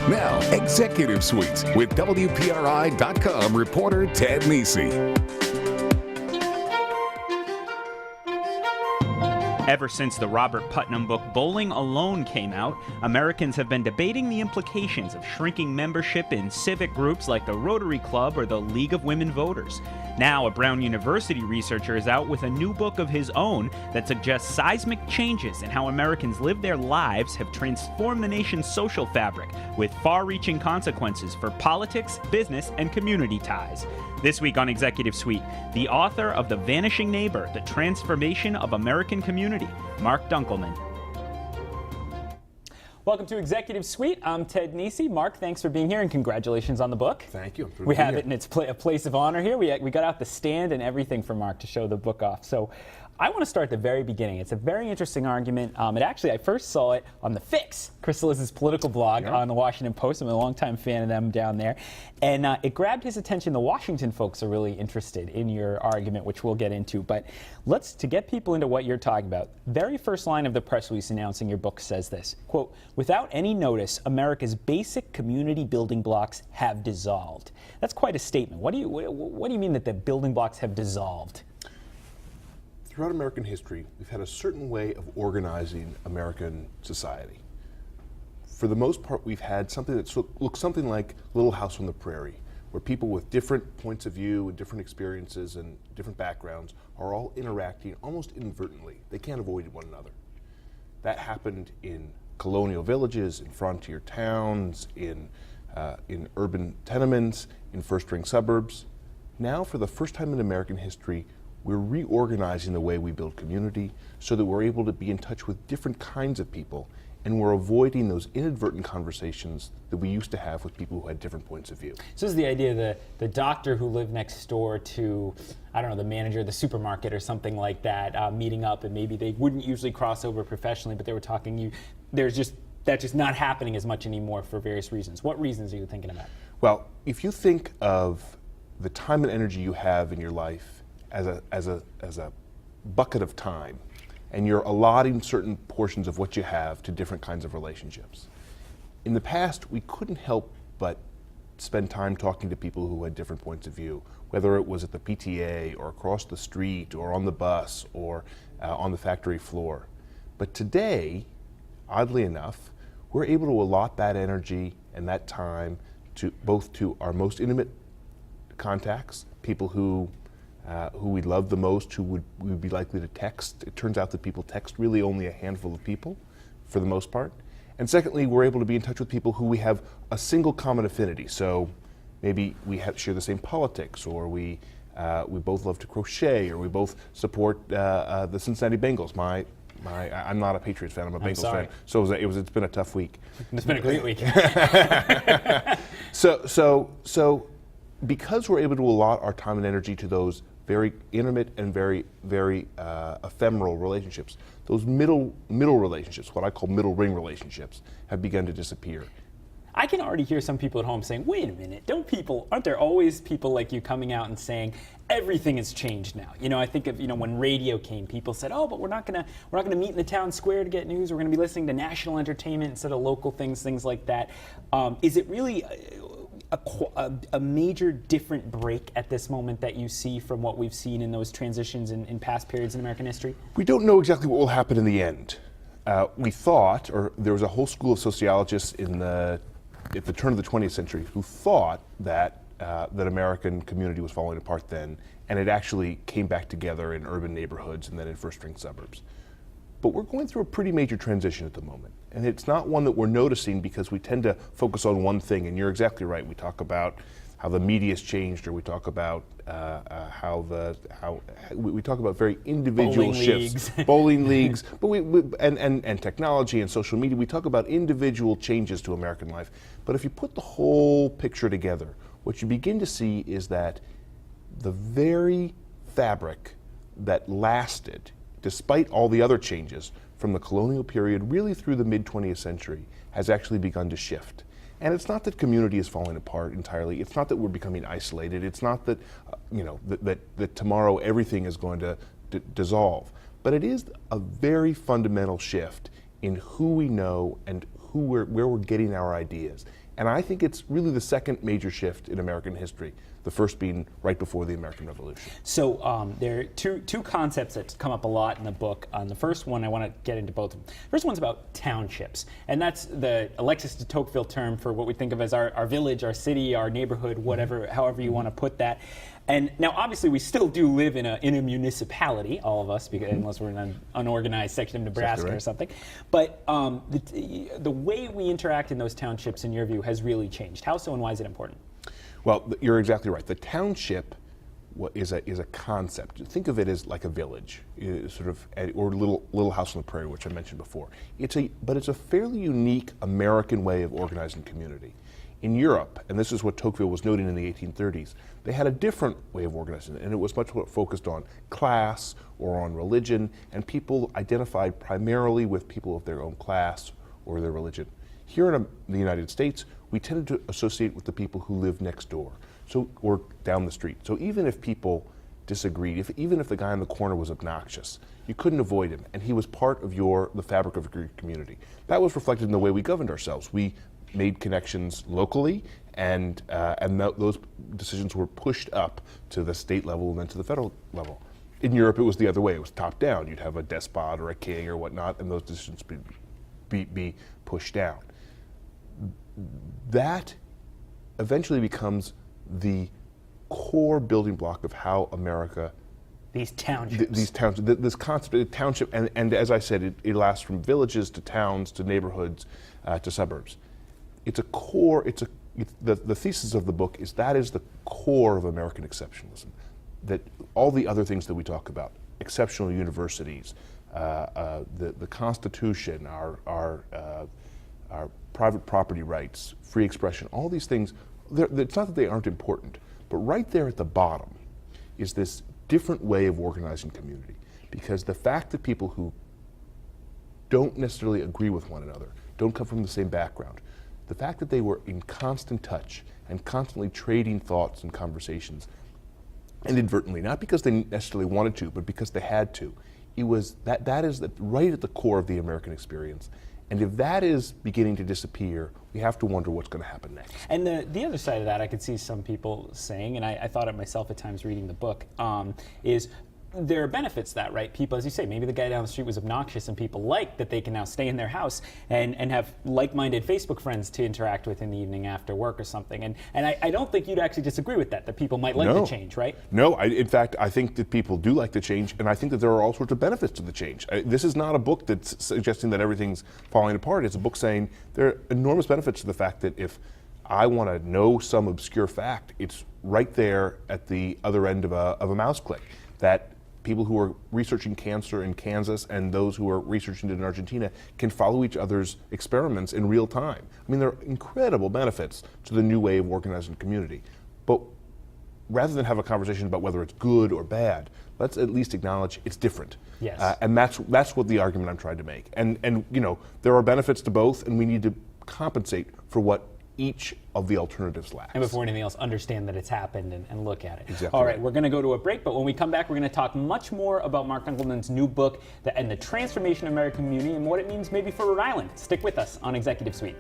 Now, Executive Suite with WPRI.com reporter Ted Nesi. Ever since the Robert Putnam book Bowling Alone came out, Americans have been debating the implications of shrinking membership in civic groups like the Rotary Club or the League of Women Voters. Now, a Brown University researcher is out with a new book of his own that suggests seismic changes in how Americans live their lives have transformed the nation's social fabric, with far-reaching consequences for politics, business, and community ties. This week on Executive Suite, the author of The Vanishing Neighbor, The Transformation of American Community, Marc Dunkelman. Welcome to Executive Suite. I'm Ted Nesi. Marc, thanks for being here, and congratulations on the book. Thank you. We have it in its a place of honor here. We got out the stand and everything for Marc to show the book off. So I want to start at the very beginning. It's a very interesting argument. I first saw it on The Fix, Chris Liz's political blog on the Washington Post. I'm a longtime fan of them down there. And it grabbed his attention. The Washington folks are really interested in your argument, which we'll get into. But to get people into what you're talking about, very first line of the press release announcing your book says this, quote, "Without any notice, America's basic community building blocks have dissolved." That's quite a statement. What do you mean that the building blocks have dissolved? Throughout American history, we've had a certain way of organizing American society. For the most part, we've had something that looks something like Little House on the Prairie, where people with different points of view and different experiences and different backgrounds are all interacting almost inadvertently. They can't avoid one another. That happened in colonial villages, in frontier towns, in urban tenements, in first-ring suburbs. Now, for the first time in American history, we're reorganizing the way we build community so that we're able to be in touch with different kinds of people, and we're avoiding those inadvertent conversations that we used to have with people who had different points of view. So this is the idea that the doctor who lived next door to, I don't know, the manager of the supermarket or something like that, meeting up, and maybe they wouldn't usually cross over professionally, but they were talking, that's just not happening as much anymore for various reasons. What reasons are you thinking about? Well, if you think of the time and energy you have in your life as a bucket of time, and you're allotting certain portions of what you have to different kinds of relationships. In the past, we couldn't help but spend time talking to people who had different points of view, whether it was at the PTA or across the street or on the bus or on the factory floor. But today, oddly enough, we're able to allot that energy and that time to both to our most intimate contacts, people who we love the most, who would be likely to text. It turns out that people text really only a handful of people, for the most part. And secondly, we're able to be in touch with people who we have a single common affinity. So maybe we share the same politics, or we both love to crochet, or we both support the Cincinnati Bengals. I'm not a Patriots fan. I'm a Bengals fan. So it's been a tough week. It's been a great week. So because we're able to allot our time and energy to those very intimate and very, very ephemeral relationships, those middle relationships, what I call middle ring relationships, have begun to disappear. I can already hear some people at home saying, wait a minute, aren't there always people like you coming out and saying everything has changed now? I think of, when radio came, people said, oh, but we're not gonna meet in the town square to get news. We're gonna be listening to national entertainment instead of local things like that. Is it really a major different break at this moment that you see from what we've seen in those transitions in past periods in American history? We don't know exactly what will happen in the end. We thought, or there was a whole school of sociologists at the turn of the 20th century who thought that American community was falling apart then, and it actually came back together in urban neighborhoods and then in first-ring suburbs. But we're going through a pretty major transition at the moment, and it's not one that we're noticing because we tend to focus on one thing, and you're exactly right. We talk about how the media's changed, or we talk about we talk about very individual shifts, bowling leagues, but and technology and social media. We talk about individual changes to American life. But if you put the whole picture together, what you begin to see is that the very fabric that lasted, despite all the other changes from the colonial period really through the mid-20th century, has actually begun to shift. And it's not that community is falling apart entirely. It's not that we're becoming isolated. It's not that, that tomorrow everything is going to dissolve. But it is a very fundamental shift in who we know and where we're getting our ideas. And I think it's really the second major shift in American history, the first being right before the American Revolution. So there are two concepts that come up a lot in the book. The first one, I want to get into both of them. First one's about townships, and that's the Alexis de Tocqueville term for what we think of as our village, our city, our neighborhood, whatever, however you want to put that. And now, obviously, we still do live in a municipality, all of us, because, unless we're in an unorganized section of Nebraska or something. But the way we interact in those townships, in your view, has really changed. How so, and why is it important? Well, you're exactly right. The township is a concept. Think of it as like a village, sort of, or little house on the prairie, which I mentioned before. But it's a fairly unique American way of organizing community. In Europe, and this is what Tocqueville was noting in the 1830s, they had a different way of organizing it, and it was much more focused on class or on religion, and people identified primarily with people of their own class or their religion. Here in the United States, we tended to associate with the people who live next door, or down the street. So even if people disagreed, even if the guy in the corner was obnoxious, you couldn't avoid him, and he was part of the fabric of your community. That was reflected in the way we governed ourselves. We made connections locally, and those decisions were pushed up to the state level and then to the federal level. In Europe, it was the other way. It was top down. You'd have a despot or a king or whatnot, and those decisions be pushed down. That eventually becomes the core building block of how America. These townships. This concept of township, and as I said, it lasts from villages to towns to neighborhoods to suburbs. It's a core. The thesis of the book is that is the core of American exceptionalism. That all the other things that we talk about, exceptional universities, the Constitution, our private property rights, free expression, all these things. It's not that they aren't important, but right there at the bottom is this different way of organizing community. Because the fact that people who don't necessarily agree with one another, don't come from the same background, the fact that they were in constant touch and constantly trading thoughts and conversations, inadvertently, not because they necessarily wanted to, but because they had to, that is right at the core of the American experience. And if that is beginning to disappear, we have to wonder what's going to happen next. And the other side of that, I could see some people saying, and I thought it myself at times reading the book, is there are benefits to that, right? People, as you say, maybe the guy down the street was obnoxious and people like that they can now stay in their house and have like-minded Facebook friends to interact with in the evening after work or something. And I don't think you'd actually disagree with that people might like the change, right? No, in fact, I think that people do like the change, and I think that there are all sorts of benefits to the change. This is not a book that's suggesting that everything's falling apart. It's a book saying there are enormous benefits to the fact that if I want to know some obscure fact, it's right there at the other end of a mouse click. That people who are researching cancer in Kansas and those who are researching it in Argentina can follow each other's experiments in real time. I mean, there are incredible benefits to the new way of organizing community. But rather than have a conversation about whether it's good or bad, let's at least acknowledge it's different. Yes. And that's what the argument I'm trying to make. And there are benefits to both, and we need to compensate for what each of the alternatives lacks. And before anything else, understand that it's happened and look at it. Exactly. All right, we're going to go to a break, but when we come back, we're going to talk much more about Marc Dunkelman's new book and the transformation of American community and what it means maybe for Rhode Island. Stick with us on Executive Suite.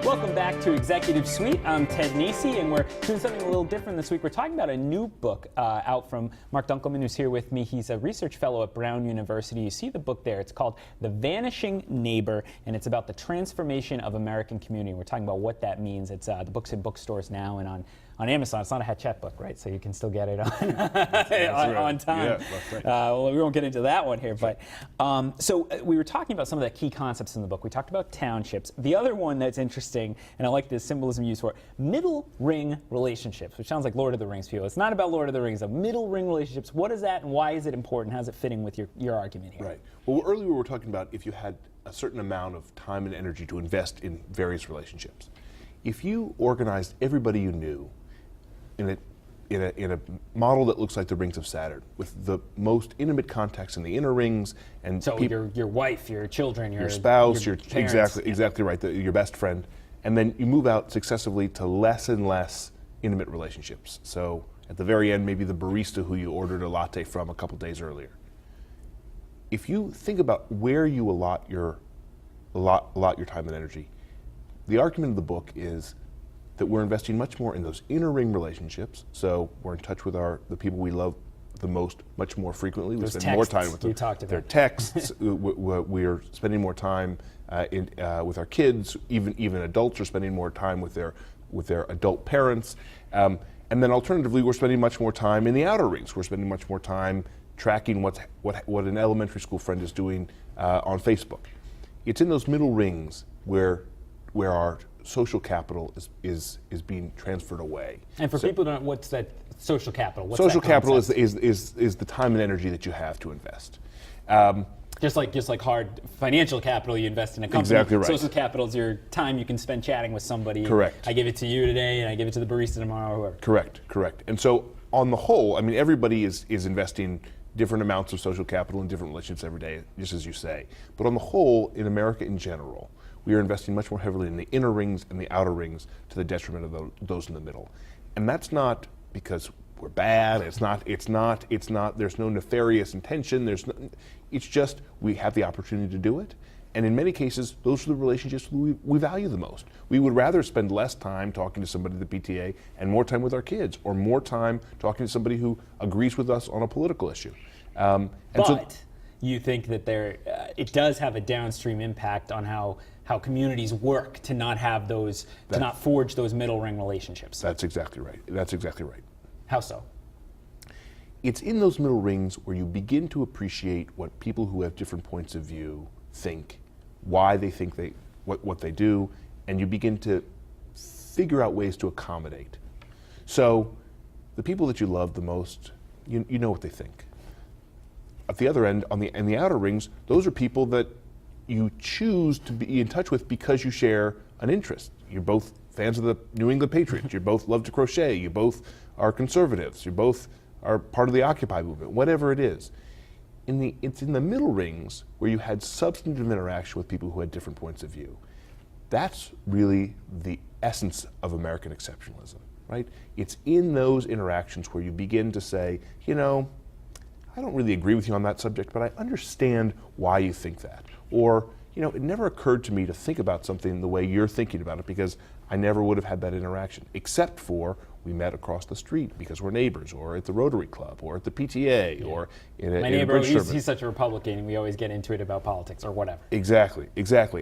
Welcome back to Executive Suite. I'm Ted Nisi, and we're doing something a little different this week. We're talking about a new book out from Marc Dunkelman, who's here with me. He's a research fellow at Brown University. You see the book there. It's called The Vanishing Neighbor, and it's about the transformation of American community. We're talking about what that means. It's the book's in bookstores now and on Amazon. It's not a Hachette book, right? So you can still get it on time. Yeah, that's right. Well, we won't get into that one here, but so we were talking about some of the key concepts in the book. We talked about townships. The other one that's interesting, and I like the symbolism used for it, middle ring relationships, which sounds like Lord of the Rings people. It's not about Lord of the Rings, though. Middle ring relationships. What is that, and why is it important? How's it fitting with your argument here? Right. Well, earlier we were talking about if you had a certain amount of time and energy to invest in various relationships. If you organized everybody you knew in a model that looks like the rings of Saturn, with the most intimate contacts in the inner rings, and so your wife, your children, your spouse, your parents, exactly right, your best friend, and then you move out successively to less and less intimate relationships. So at the very end, maybe the barista who you ordered a latte from a couple days earlier. if you think about where you allot your time and energy, the argument of the book is that we're investing much more in those inner ring relationships. So we're in touch with the people we love the most much more frequently. We spend more time with them. You talked about. Their texts. We're spending more time with our kids. Even adults are spending more time with their adult parents. And then alternatively, we're spending much more time in the outer rings. We're spending much more time tracking what an elementary school friend is doing on Facebook. It's in those middle rings where our social capital is being transferred away. And for people who don't know, what's that social capital? What's social that capital is the time and energy that you have to invest. Just like hard financial capital you invest in a company. Exactly right. Social capital is your time you can spend chatting with somebody. Correct. I give it to you today, and I give it to the barista tomorrow, or whoever. Correct. And so on the whole, I mean, everybody is investing different amounts of social capital in different relationships every day, just as you say. But on the whole, in America in general, we are investing much more heavily in the inner rings and the outer rings to the detriment of those in the middle. And that's not because we're bad. It's not. There's no nefarious intention. It's just we have the opportunity to do it. And in many cases, those are the relationships we value the most. We would rather spend less time talking to somebody at the PTA and more time with our kids, or more time talking to somebody who agrees with us on a political issue. But you think that it does have a downstream impact on how communities work to not have those, to not forge those middle ring relationships. That's exactly right. How so? It's in those middle rings where you begin to appreciate what people who have different points of view think, why they think what they do, and you begin to figure out ways to accommodate. So the people that you love the most, you know what they think. At the other end, in the outer rings, those are people that you choose to be in touch with because you share an interest. You're both fans of the New England Patriots. You both love to crochet. You both are conservatives. You both are part of the Occupy movement, whatever it is. It's in the middle rings where you had substantive interaction with people who had different points of view. That's really the essence of American exceptionalism, right? It's in those interactions where you begin to say, I don't really agree with you on that subject, but I understand why you think that. Or, it never occurred to me to think about something the way you're thinking about it because I never would have had that interaction, except for we met across the street because we're neighbors, or at the Rotary Club, or at the PTA, or in a My neighbor, bridge tournament. he's such a Republican, and we always get into it about politics or whatever. Exactly.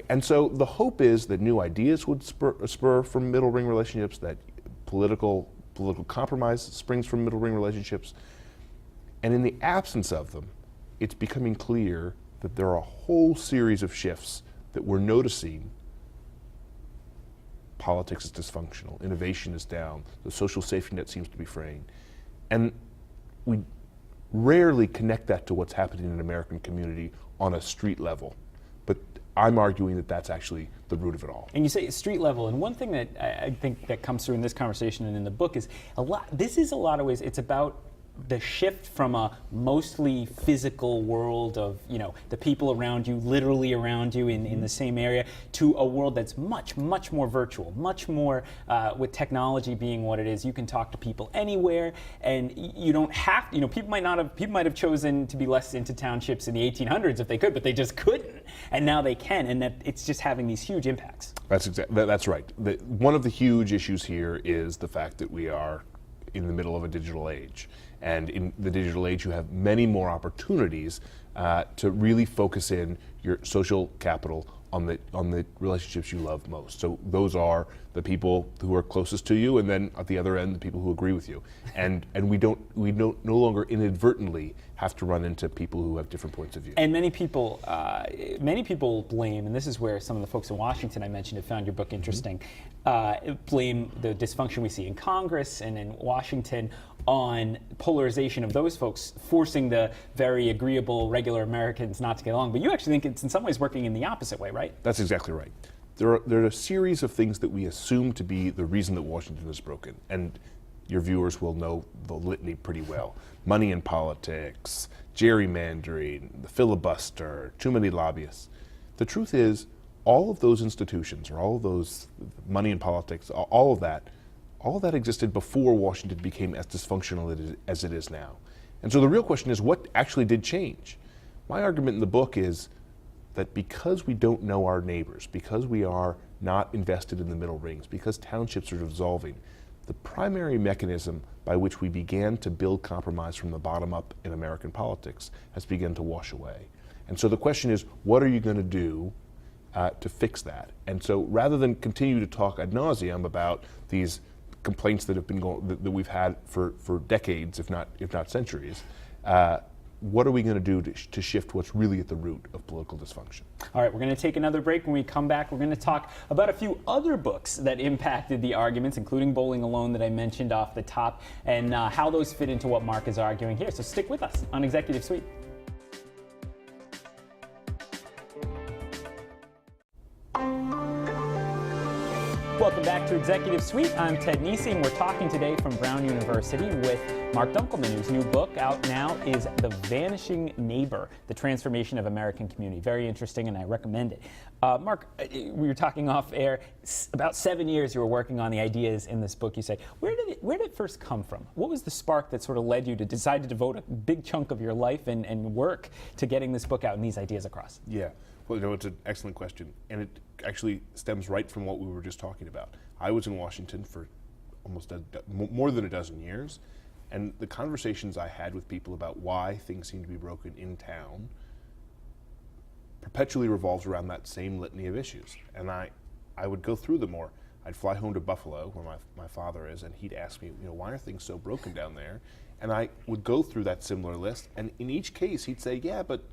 And so the hope is that new ideas would spur from middle ring relationships, that political compromise springs from middle ring relationships. And in the absence of them, it's becoming clear that there are a whole series of shifts that we're noticing. Politics is dysfunctional, innovation is down, the social safety net seems to be fraying. And we rarely connect that to what's happening in an American community on a street level. But I'm arguing that that's actually the root of it all. And you say street level, and one thing that I think that comes through in this conversation and in the book is a lot of ways, it's about the shift from a mostly physical world of, the people around you, literally around you in the same area, to a world that's much, much more virtual, much more with technology being what it is. You can talk to people anywhere, and you don't have, people might have chosen to be less into townships in the 1800s if they could, but they just couldn't, and now they can, and that it's just having these huge impacts. That's right. One of the huge issues here is the fact that we are in the middle of a digital age. And in the digital age, you have many more opportunities to really focus in your social capital on the relationships you love most. So those are the people who are closest to you, and then at the other end, the people who agree with you. And we no longer inadvertently have to run into people who have different points of view. And many people blame, and this is where some of the folks in Washington I mentioned have found your book interesting, blame the dysfunction we see in Congress and in Washington on polarization of those folks, forcing the very agreeable, regular Americans not to get along. But you actually think it's in some ways working in the opposite way, right? That's exactly right. There are a series of things that we assume to be the reason that Washington is broken. And your viewers will know the litany pretty well. Money in politics, gerrymandering, the filibuster, too many lobbyists. The truth is, all of those institutions, or all of those money in politics, all of that existed before Washington became as dysfunctional as it is now. And so the real question is, what actually did change? My argument in the book is that because we don't know our neighbors, because we are not invested in the middle rings, because townships are dissolving, the primary mechanism by which we began to build compromise from the bottom up in American politics has begun to wash away. And so the question is, what are you going to do to fix that? And so rather than continue to talk ad nauseum about these complaints that have been that we've had for decades, if not centuries, what are we going to do to shift what's really at the root of political dysfunction? All right, we're going to take another break. When we come back, we're going to talk about a few other books that impacted the arguments, including Bowling Alone that I mentioned off the top, and how those fit into what Marc is arguing here. So stick with us on Executive Suite. Welcome back to Executive Suite. I'm Ted Nesi, and we're talking today from Brown University with Marc Dunkelman, whose new book out now is The Vanishing Neighbor, The Transformation of American Community. Very interesting, and I recommend it. Marc, we were talking off air. About 7 years you were working on the ideas in this book, you say. Where did it first come from? What was the spark that sort of led you to decide to devote a big chunk of your life and work to getting this book out and these ideas across? Yeah. Well, it's an excellent question, and it actually stems right from what we were just talking about. I was in Washington for almost more than a dozen years, and the conversations I had with people about why things seem to be broken in town perpetually revolves around that same litany of issues. And I would go through them, or I'd fly home to Buffalo, where my father is, and he'd ask me, why are things so broken down there? And I would go through that similar list, and in each case he'd say, yeah, but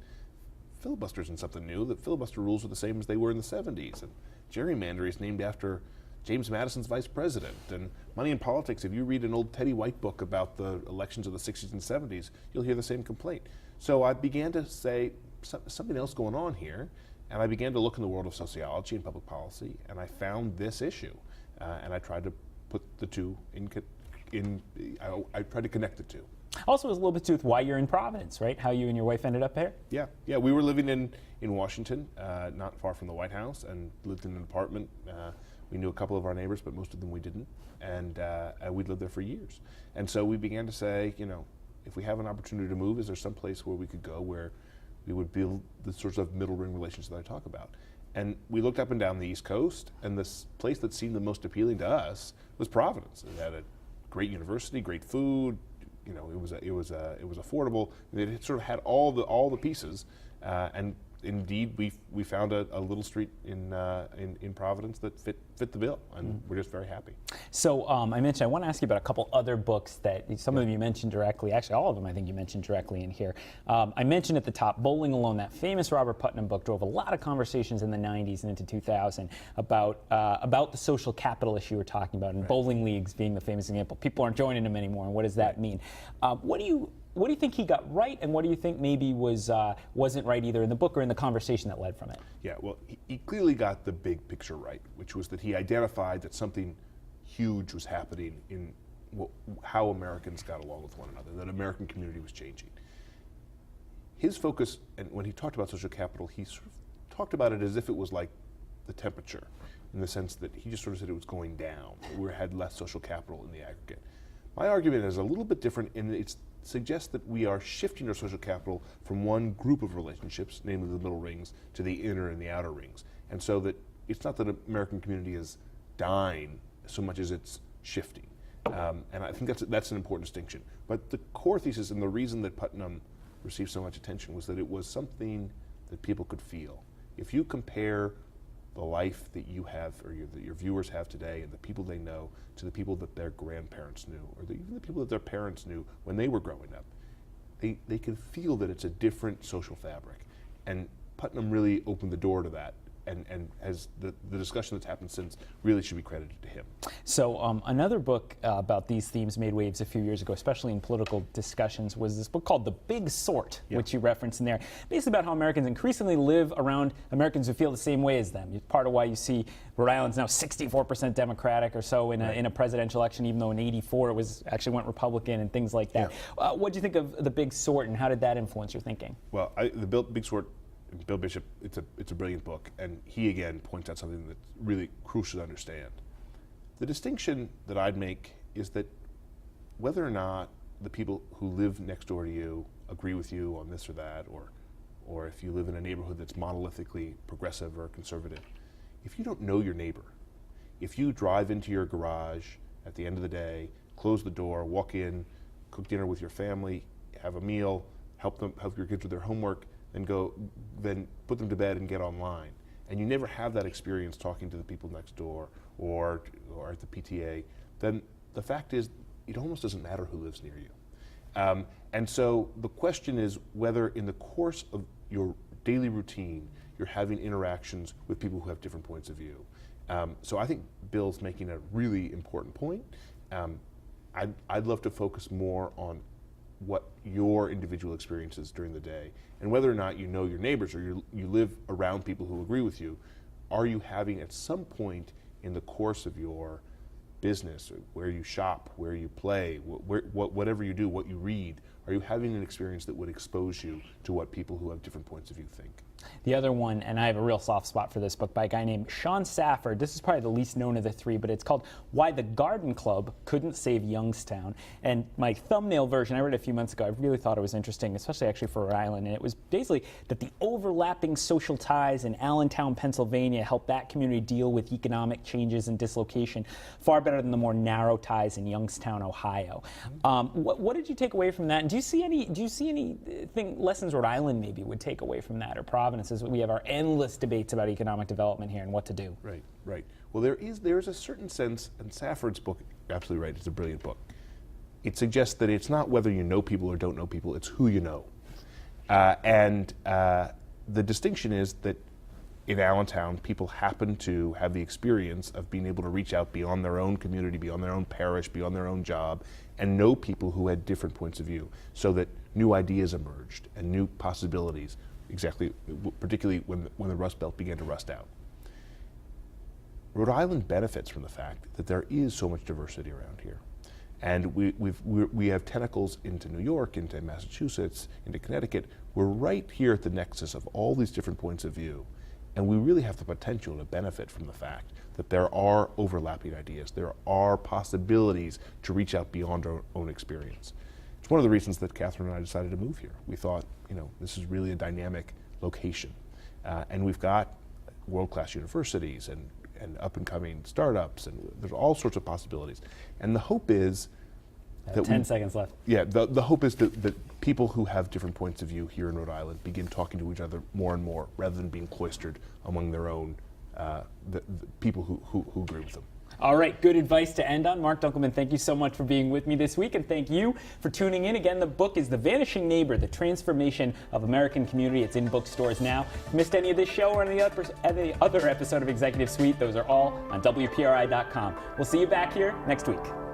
filibuster isn't something new. The filibuster rules are the same as they were in the 70s. And gerrymandering is named after James Madison's vice president. And money in politics, if you read an old Teddy White book about the elections of the 60s and 70s, you'll hear the same complaint. So I began to say, something else going on here. And I began to look in the world of sociology and public policy, and I found this issue. And I tried to put the two I tried to connect the two. Also, it was a little bit to do with why you're in Providence, right? How you and your wife ended up there? Yeah. We were living in Washington, not far from the White House, and lived in an apartment. We knew a couple of our neighbors, but most of them we didn't, and we'd lived there for years. And so we began to say, if we have an opportunity to move, is there some place where we could go where we would build the sorts of middle ring relations that I talk about? And we looked up and down the East Coast, and this place that seemed the most appealing to us was Providence. It had a great university, great food. It was affordable. It sort of had all the pieces, and indeed we found a little street in Providence that fit the bill, and we're just very happy. So I mentioned I want to ask you about a couple other books that some of them you mentioned directly. Actually, all of them I think you mentioned directly in here. I mentioned at the top, Bowling Alone, that famous Robert Putnam book, drove a lot of conversations in the 90s and into 2000 about the social capital issue we're talking about, and bowling leagues being the famous example. People aren't joining them anymore, and what does that mean? What do you think he got right, and what do you think maybe wasn't right either in the book or in the conversation that led from it? Yeah, well, he clearly got the big picture right, which was that he identified that something huge was happening in how Americans got along with one another, that American community was changing. His focus, and when he talked about social capital, he sort of talked about it as if it was like the temperature, in the sense that he just sort of said it was going down, that we had less social capital in the aggregate. My argument is a little bit different in that it suggests that we are shifting our social capital from one group of relationships, namely the middle rings, to the inner and the outer rings. And so that it's not that the American community is dying so much as it's shifting. And I think that's an important distinction. But the core thesis and the reason that Putnam received so much attention was that it was something that people could feel. If you compare the life that you have, or that your viewers have today, and the people they know, to the people that their grandparents knew, or even the people that their parents knew when they were growing up, they can feel that it's a different social fabric. And Putnam really opened the door to that, and as the discussion that's happened since really should be credited to him. So another book about these themes made waves a few years ago, especially in political discussions, was this book called The Big Sort, which you referenced in there. Basically about how Americans increasingly live around Americans who feel the same way as them. It's part of why you see Rhode Island's now 64% Democratic or so in a presidential election, even though in '84 it actually went Republican and things like that. Yeah. What do you think of The Big Sort, and how did that influence your thinking? Well, the Big Sort, Bill Bishop, it's a brilliant book, and he again points out something that's really crucial to understand. The distinction that I'd make is that whether or not the people who live next door to you agree with you on this or that, or if you live in a neighborhood that's monolithically progressive or conservative, if you don't know your neighbor, if you drive into your garage at the end of the day, close the door, walk in, cook dinner with your family, have a meal, help your kids with their homework, then put them to bed and get online, and you never have that experience talking to the people next door or at the PTA, then the fact is it almost doesn't matter who lives near you. And so the question is whether in the course of your daily routine you're having interactions with people who have different points of view. So I think Bill's making a really important point. I'd love to focus more on what your individual experience is during the day, and whether or not you know your neighbors or you live around people who agree with you. Are you having at some point in the course of your business, where you shop, where you play, whatever you do, what you read, are you having an experience that would expose you to what people who have different points of view think? The other one, and I have a real soft spot for this book by a guy named Sean Safford. This is probably the least known of the three, but it's called Why the Garden Club Couldn't Save Youngstown. And my thumbnail version, I read it a few months ago, I really thought it was interesting, especially actually for Rhode Island. And it was basically that the overlapping social ties in Allentown, Pennsylvania helped that community deal with economic changes and dislocation far better than the more narrow ties in Youngstown, Ohio. What did you take away from that? And do you see anything lessons Rhode Island maybe would take away from that, or Providence? As we have our endless debates about economic development here and what to do. Right. Well, there is a certain sense, and Safford's book, you're absolutely right, it's a brilliant book. It suggests that it's not whether you know people or don't know people, it's who you know. And the distinction is that in Allentown, people happen to have the experience of being able to reach out beyond their own community, beyond their own parish, beyond their own job, and know people who had different points of view, so that new ideas emerged and new possibilities. Exactly, particularly when the Rust Belt began to rust out. Rhode Island benefits from the fact that there is so much diversity around here, and we have tentacles into New York, into Massachusetts, into Connecticut. We're right here at the nexus of all these different points of view, and we really have the potential to benefit from the fact that there are overlapping ideas, there are possibilities to reach out beyond our own experience. It's one of the reasons that Catherine and I decided to move here. We thought, this is really a dynamic location. And we've got world-class universities and up-and-coming startups, and there's all sorts of possibilities. And the hope is that 10 seconds left. Yeah, the hope is that people who have different points of view here in Rhode Island begin talking to each other more and more, rather than being cloistered among their own the people who agree with them. All right, good advice to end on. Marc Dunkelman, thank you so much for being with me this week, and thank you for tuning in. Again, the book is The Vanishing Neighbor, The Transformation of American Community. It's in bookstores now. If you missed any of this show or any other episode of Executive Suite, those are all on WPRI.com. We'll see you back here next week.